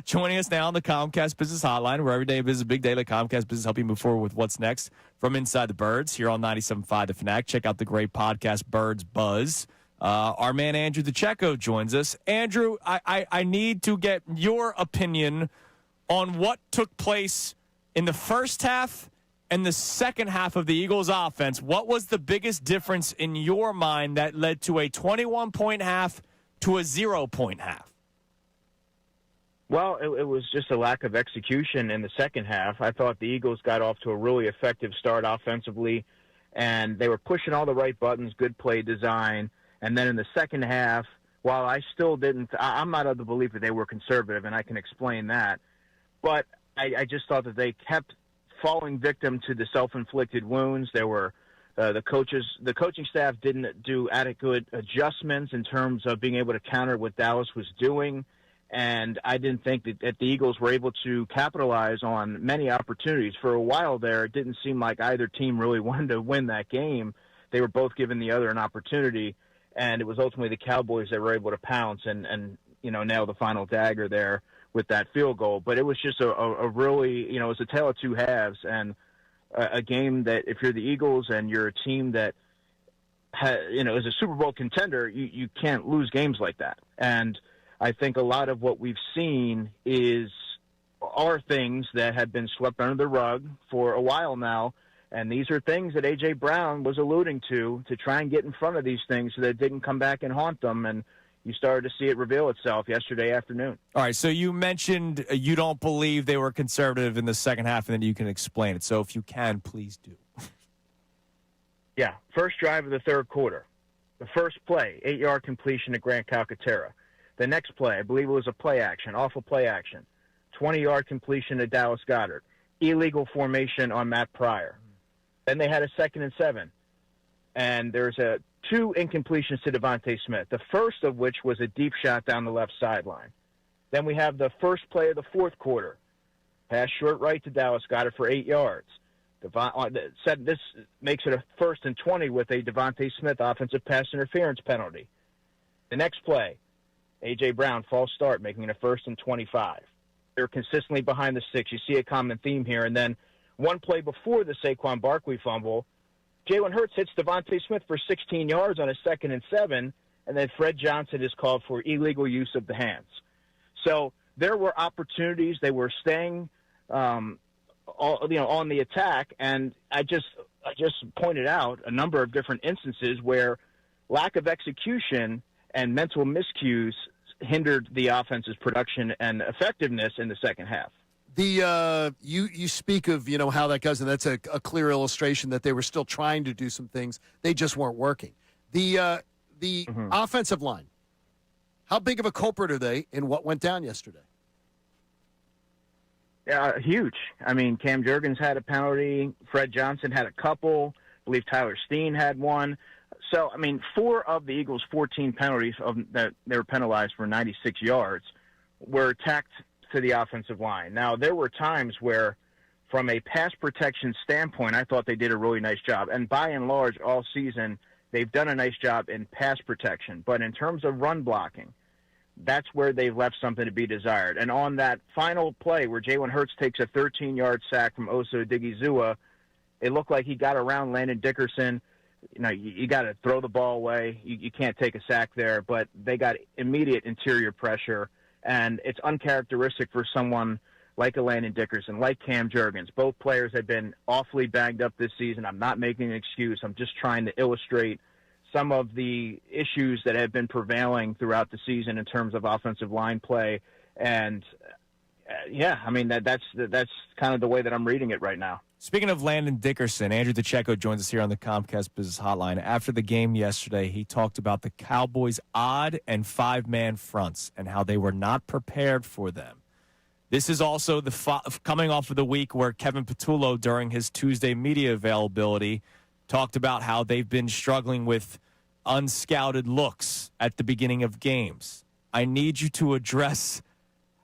Joining us now on the Comcast Business Hotline, where every day is a big day. The Comcast Business help you move forward with what's next from Inside the Birds here on 97.5 The Fanatic. Check out the great podcast, Birds Buzz. Our man Andrew DiCecco joins us. Andrew, I need to get your opinion on what took place in the first half and the second half of the Eagles' offense. What was the biggest difference in your mind that led to a 21-point half to a 0-point half? Well, it was just a lack of execution in the second half. I thought the Eagles got off to a really effective start offensively, and they were pushing all the right buttons, good play design. And then in the second half, while I still didn't – I'm not of the belief that they were conservative, and I can explain that. But I just thought that they kept falling victim to the self-inflicted wounds. There were the coaching staff didn't do adequate adjustments in terms of being able to counter what Dallas was doing. And I didn't think that the Eagles were able to capitalize on many opportunities. For a while there, it didn't seem like either team really wanted to win that game. They were both giving the other an opportunity, and it was ultimately the Cowboys that were able to pounce and nail the final dagger there with that field goal. But it was just a really, it was a tale of two halves, and a game that if you're the Eagles and you're a team that is a Super Bowl contender, you can't lose games like that. And I think a lot of what we've seen are things that have been swept under the rug for a while now, and these are things that A.J. Brown was alluding to try and get in front of these things so that it didn't come back and haunt them, and you started to see it reveal itself yesterday afternoon. All right, so you mentioned you don't believe they were conservative in the second half, and then you can explain it. So if you can, please do. Yeah, first drive of the third quarter. The first play, 8-yard completion to Grant Calcaterra. The next play, I believe it was a play action, awful play action. 20-yard completion to Dallas Goedert. Illegal formation on Matt Pryor. Then they had a 2nd and 7. And there's two incompletions to Devontae Smith, the first of which was a deep shot down the left sideline. Then we have the first play of the fourth quarter. Pass short right to Dallas Goedert for 8 yards. This makes it a 1st and 20 with a Devontae Smith offensive pass interference penalty. The next play, A.J. Brown, false start, making it a 1st and 25. They're consistently behind the sticks. You see a common theme here. And then one play before the Saquon Barkley fumble, Jalen Hurts hits Devontae Smith for 16 yards on a 2nd and 7, and then Fred Johnson is called for illegal use of the hands. So there were opportunities. They were staying on the attack, and I just pointed out a number of different instances where lack of execution and mental miscues hindered the offense's production and effectiveness in the second half. You speak of how that goes, and that's a clear illustration that they were still trying to do some things. They just weren't working. The offensive line, how big of a culprit are they in what went down yesterday? Yeah, huge. I mean, Cam Jurgens had a penalty. Fred Johnson had a couple. I believe Tyler Steen had one. So, I mean, 4 of the Eagles' 14 penalties that they were penalized for 96 yards were tacked to the offensive line. Now, there were times where, from a pass protection standpoint, I thought they did a really nice job. And by and large, all season, they've done a nice job in pass protection. But in terms of run blocking, that's where they've left something to be desired. And on that final play where Jalen Hurts takes a 13-yard sack from Osa Odigizua, it looked like he got around Landon Dickerson. You got to throw the ball away. You can't take a sack there. But they got immediate interior pressure. And it's uncharacteristic for someone like a Landon Dickerson, like Cam Jurgens. Both players have been awfully banged up this season. I'm not making an excuse. I'm just trying to illustrate some of the issues that have been prevailing throughout the season in terms of offensive line play. And, that's kind of the way that I'm reading it right now. Speaking of Landon Dickerson, Andrew DiCecco joins us here on the Comcast Business Hotline. After the game yesterday, he talked about the Cowboys' odd and 5-man fronts and how they were not prepared for them. This is also coming off of the week where Kevin Patullo, during his Tuesday media availability, talked about how they've been struggling with unscouted looks at the beginning of games. I need you to address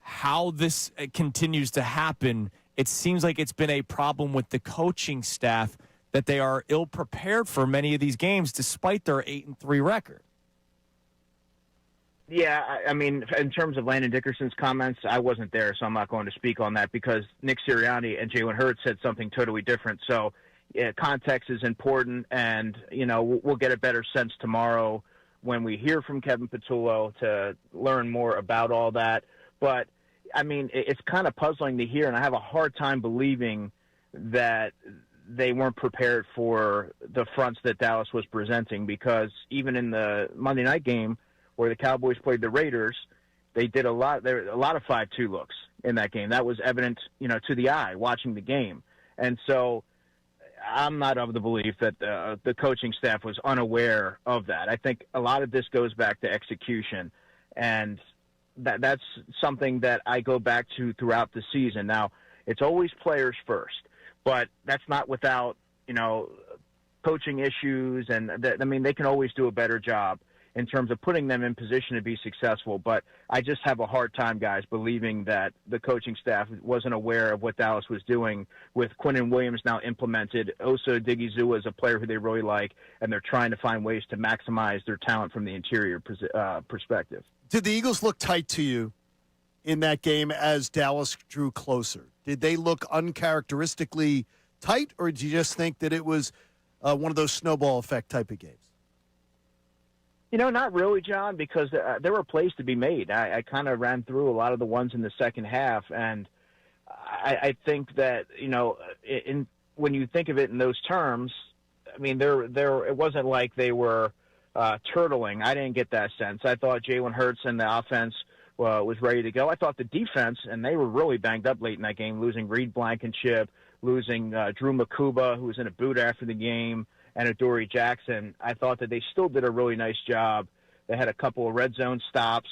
how this continues to happen. It seems like it's been a problem with the coaching staff that they are ill-prepared for many of these games despite their 8-3 record. Yeah, I mean, in terms of Landon Dickerson's comments, I wasn't there, so I'm not going to speak on that because Nick Sirianni and Jalen Hurts said something totally different. So yeah, context is important, and, we'll get a better sense tomorrow when we hear from Kevin Patullo to learn more about all that. But, I mean, it's kind of puzzling to hear, and I have a hard time believing that they weren't prepared for the fronts that Dallas was presenting, because even in the Monday night game where the Cowboys played the Raiders, they did a lot of 5-2 looks in that game. That was evident, to the eye watching the game. And so I'm not of the belief that the coaching staff was unaware of that. I think a lot of this goes back to execution, and that's something that I go back to throughout the season. Now, it's always players first, but that's not without, coaching issues, and they can always do a better job in terms of putting them in position to be successful. But I just have a hard time, guys, believing that the coaching staff wasn't aware of what Dallas was doing with Quinnen Williams now implemented. Osa Odighizuwa is a player who they really like, and they're trying to find ways to maximize their talent from the interior perspective. Did the Eagles look tight to you in that game as Dallas drew closer? Did they look uncharacteristically tight, or did you just think that it was one of those snowball effect type of games? Not really, John, because there were plays to be made. I kind of ran through a lot of the ones in the second half, and I think that, when you think of it in those terms, I mean, it wasn't like they were turtling. I didn't get that sense. I thought Jalen Hurts and the offense was ready to go. I thought the defense, and they were really banged up late in that game, losing Reed Blankenship, losing Drew Makuba, who was in a boot after the game, and Adoree Jackson. I thought that they still did a really nice job. They had a couple of red zone stops,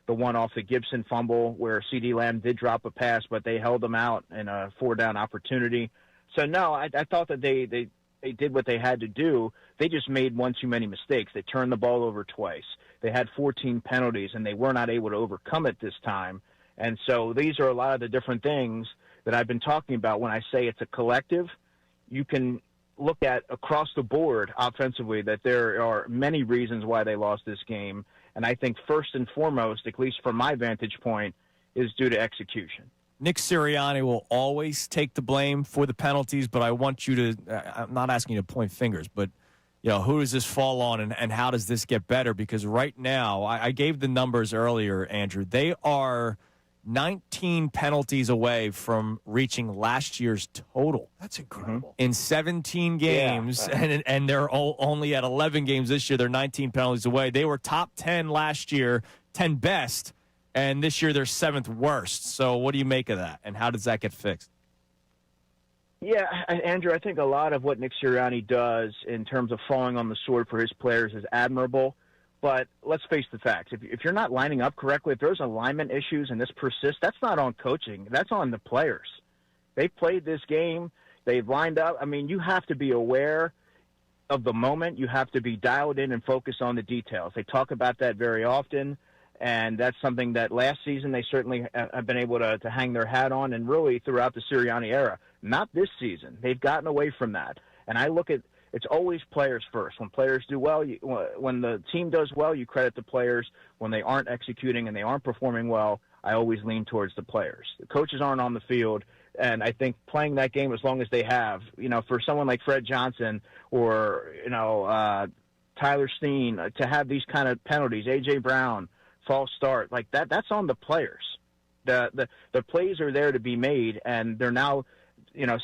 the one off the Gibson fumble where CeeDee Lamb did drop a pass, but they held them out in a 4-down opportunity. So, no, I thought that they did what they had to do. They just made one too many mistakes. They turned the ball over twice. They had 14 penalties, and they were not able to overcome it this time. And so these are a lot of the different things that I've been talking about when I say it's a collective. You can look at across the board offensively that there are many reasons why they lost this game. And I think first and foremost, at least from my vantage point, is due to execution. Nick Sirianni will always take the blame for the penalties, but I want you to I'm not asking you to point fingers, but who does this fall on, and how does this get better? Because right now, I gave the numbers earlier, Andrew. They are 19 penalties away from reaching last year's total. That's incredible. In 17 games, and they're only at 11 games this year. They're 19 penalties away. They were top 10 last year, 10 best, and this year they're 7th worst. So what do you make of that, and how does that get fixed? Yeah, Andrew, I think a lot of what Nick Sirianni does in terms of falling on the sword for his players is admirable. But let's face the facts. If you're not lining up correctly, if there's alignment issues and this persists, that's not on coaching. That's on the players. They played this game. They've lined up. I mean, you have to be aware of the moment. You have to be dialed in and focused on the details. They talk about that very often, and that's something that last season they certainly have been able to hang their hat on, and really throughout the Sirianni era. Not this season. They've gotten away from that. And I look at it's always players first. When players do well, when the team does well, you credit the players. When they aren't executing and they aren't performing well, I always lean towards the players. The coaches aren't on the field, and I think playing that game as long as they have, for someone like Fred Johnson or, Tyler Steen to have these kind of penalties, A.J. Brown, false start, like that's on the players. The plays are there to be made, and they're now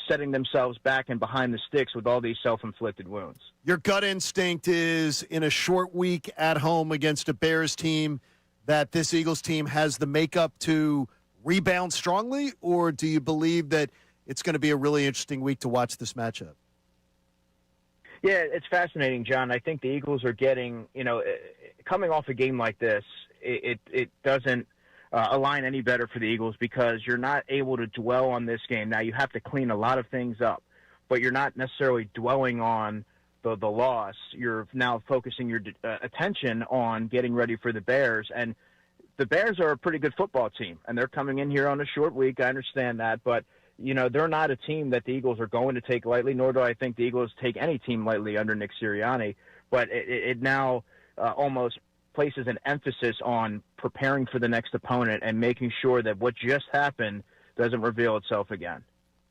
setting themselves back and behind the sticks with all these self-inflicted wounds. Your gut instinct is in a short week at home against a Bears team that this Eagles team has the makeup to rebound strongly, or do you believe that it's going to be a really interesting week to watch this matchup? Yeah, it's fascinating, John. I think the Eagles are getting, coming off a game like this, it doesn't align any better for the Eagles because you're not able to dwell on this game. Now, you have to clean a lot of things up, but you're not necessarily dwelling on the loss. You're now focusing your attention on getting ready for the Bears. And the Bears are a pretty good football team, and they're coming in here on a short week. I understand that, but they're not a team that the Eagles are going to take lightly, nor do I think the Eagles take any team lightly under Nick Sirianni. But it now almost places an emphasis on preparing for the next opponent and making sure that what just happened doesn't reveal itself again.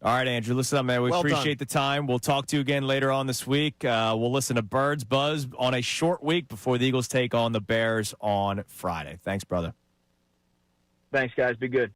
All right, Andrew, listen up, man. We appreciate the time. We'll talk to you again later on this week. We'll listen to Birds Buzz on a short week before the Eagles take on the Bears on Friday. Thanks, brother. Thanks, guys. Be good.